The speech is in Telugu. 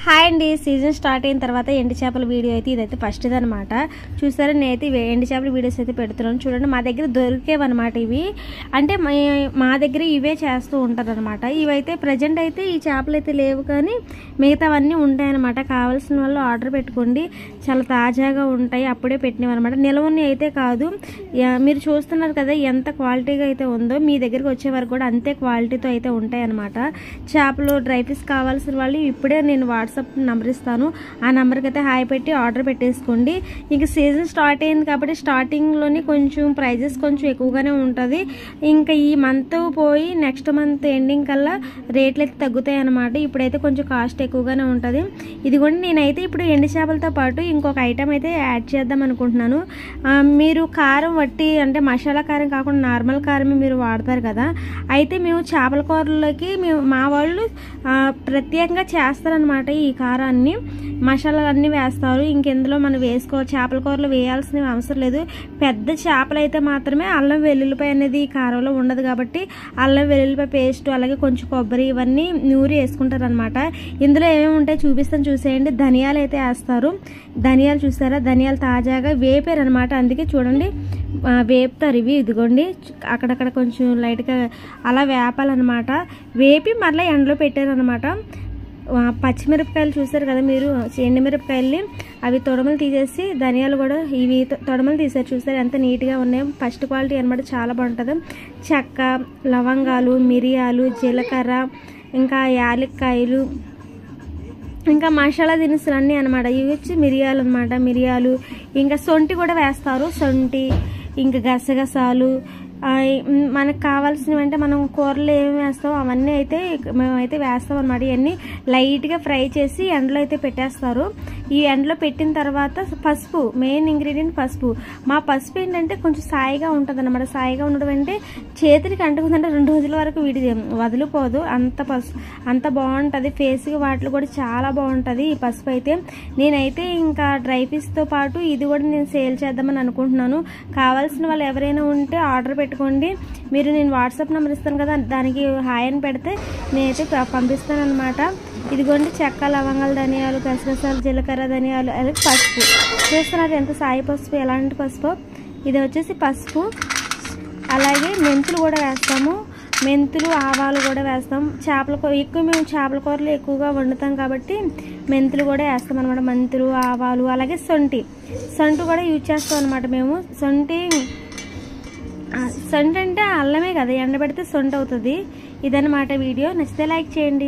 హాయ్ అండి, సీజన్ స్టార్ట్ అయిన తర్వాత ఎండి చేపల వీడియో అయితే ఇదైతే ఫస్ట్ అనమాట. చూసారా, నేనైతే ఎండి చేపల వీడియోస్ అయితే పెడుతున్నాను. చూడండి, మా దగ్గర దొరికేవన్నమాట ఇవి. అంటే మా దగ్గర ఇవే చేస్తూ ఉంటారు అనమాట. ఇవైతే ప్రజెంట్ అయితే ఈ చేపలు అయితే లేవు, కానీ మిగతావన్నీ ఉంటాయన్నమాట. కావాల్సిన వాళ్ళు ఆర్డర్ పెట్టుకోండి, చాలా తాజాగా ఉంటాయి. అప్పుడే పెట్టినవి అనమాట, నిలవని అయితే కాదు. మీరు చూస్తున్నారు కదా ఎంత క్వాలిటీగా అయితే ఉందో, మీ దగ్గరికి వచ్చే వరకు కూడా అంతే క్వాలిటీతో అయితే ఉంటాయి అనమాట. చేపలు డ్రై ఫిష్ కావాల్సిన వాళ్ళు ఇప్పుడే నేను వాట్సాప్ నెంబర్ ఇస్తాను, ఆ నెంబర్కి అయితే హాయ్ పెట్టి ఆర్డర్ పెట్టేసుకోండి. ఇంక సీజన్ స్టార్ట్ అయింది కాబట్టి స్టార్టింగ్లోని కొంచెం ప్రైజెస్ కొంచెం ఎక్కువగానే ఉంటుంది. ఇంకా ఈ మంత్ పోయి నెక్స్ట్ మంత్ ఎండింగ్ కల్లా రేట్లు అయితే తగ్గుతాయి అనమాట. ఇప్పుడైతే కొంచెం కాస్ట్ ఎక్కువగానే ఉంటుంది. ఇదిగోండి, నేనైతే ఇప్పుడు ఎండు చేపలతో పాటు ఇంకొక ఐటెం అయితే యాడ్ చేద్దాం అనుకుంటున్నాను. మీరు కారం వట్టి అంటే మసాలా కారం కాకుండా నార్మల్ కారమే మీరు వాడతారు కదా, అయితే మేము చేపల కూరలోకి మా వాళ్ళు ప్రత్యేకంగా చేస్తారనమాట. ఈ కారాన్ని మసాలాలన్నీ వేస్తారు. ఇంకెందులో మనం చేపల కూరలో వేయాల్సిన అవసరం లేదు. పెద్ద చేపలు అయితే మాత్రమే అల్లం వెల్లుల్లిపాయ అనేది కారంలో ఉండదు కాబట్టి అల్లం వెల్లుల్లిపాయ పేస్ట్ అలాగే కొంచెం కొబ్బరి ఇవన్నీ నూరి వేసుకుంటారు అనమాట. ఇందులో ఏమేమి ఉంటాయో చూపిస్తాను, చూసేయండి. ధనియాలు అయితే వేస్తారు. ధనియాలు చూసారా, ధనియాలు తాజాగా వేపారు అనమాట, అందుకే చూడండి వేపుతారు ఇవి. ఇదిగోండి, అక్కడక్కడ కొంచెం లైట్గా అలా వేపాలన్నమాట. వేపి మళ్ళీ ఎండలో పెట్టారనమాట. పచ్చిమిరపకాయలు చూసారు కదా మీరు, ఎండుమిరపకాయల్ని అవి తొడమలు తీసేసి ధనియాలు కూడా ఇవి తొడమలు తీసారు. చూసారు ఎంత నీట్గా ఉన్నాయి, ఫస్ట్ క్వాలిటీ అనమాట, చాలా బాగుంటుంది. చెక్క, లవంగాలు, మిరియాలు, జీలకర్ర, ఇంకా యాలక్కాయలు, ఇంకా మసాలా దినుసులు అన్నీ అనమాట. ఇవి వచ్చి మిరియాలు అనమాట. మిరియాలు ఇంకా సొంటి కూడా వేస్తారు. సొంటి ఇంకా గసగసాలు, మనకు కావాల్సినవి అంటే మనం కూరలో ఏమి వేస్తామో అవన్నీ అయితే మేమైతే వేస్తాం అనమాట. ఇవన్నీ లైట్గా ఫ్రై చేసి ఎండలో అయితే పెట్టేస్తారు. ఈ ఎండలో పెట్టిన తర్వాత పసుపు, మెయిన్ ఇంగ్రీడియంట్ పసుపు. మా పసుపు ఏంటంటే కొంచెం సాయిగా ఉంటుంది అనమాట. సాయిగా ఉండడం అంటే చేతికి అంటుకుందంటే 2 రోజుల వరకు వీడి వదిలిపోదు, అంత బాగుంటుంది. ఫేస్కి వాటిలో కూడా చాలా బాగుంటుంది ఈ పసుపు అయితే. నేనైతే ఇంకా డ్రై ఫిష్తో పాటు ఇది కూడా నేను సేల్ చేద్దామని అనుకుంటున్నాను. కావాల్సిన వాళ్ళు ఎవరైనా ఉంటే ఆర్డర్ పెట్టుకోండి. నేను వాట్సాప్ నెంబర్ ఇస్తాను కదా, దానికి హాయ్ అని పెడితే నేనైతే పంపిస్తాను అనమాట. ఇదిగోండి, చెక్క, లవంగాలు, ధనియాలు, గసగసాలు, జీలకర్ర, ధనియాలు, అలాగే పసుపు. చూస్తున్నారు ఎంత సాయి పసుపు, ఎలాంటి పసుపు. ఇది వచ్చేసి పసుపు. అలాగే మెంతులు కూడా వేస్తాము. మెంతులు, ఆవాలు కూడా వేస్తాం. మేము చేపల కూరలు ఎక్కువగా వండుతాం కాబట్టి మెంతులు కూడా వేస్తాం అనమాట. మెంతులు, ఆవాలు, అలాగే సొంటి కూడా యూజ్ చేస్తాం అనమాట మేము. సొంటి అంటే అల్లమే కదా, ఎండబెడితే సొంటి అవుతుంది. ఇదన్నమాట వీడియో. నచ్చితే లైక్ చేయండి.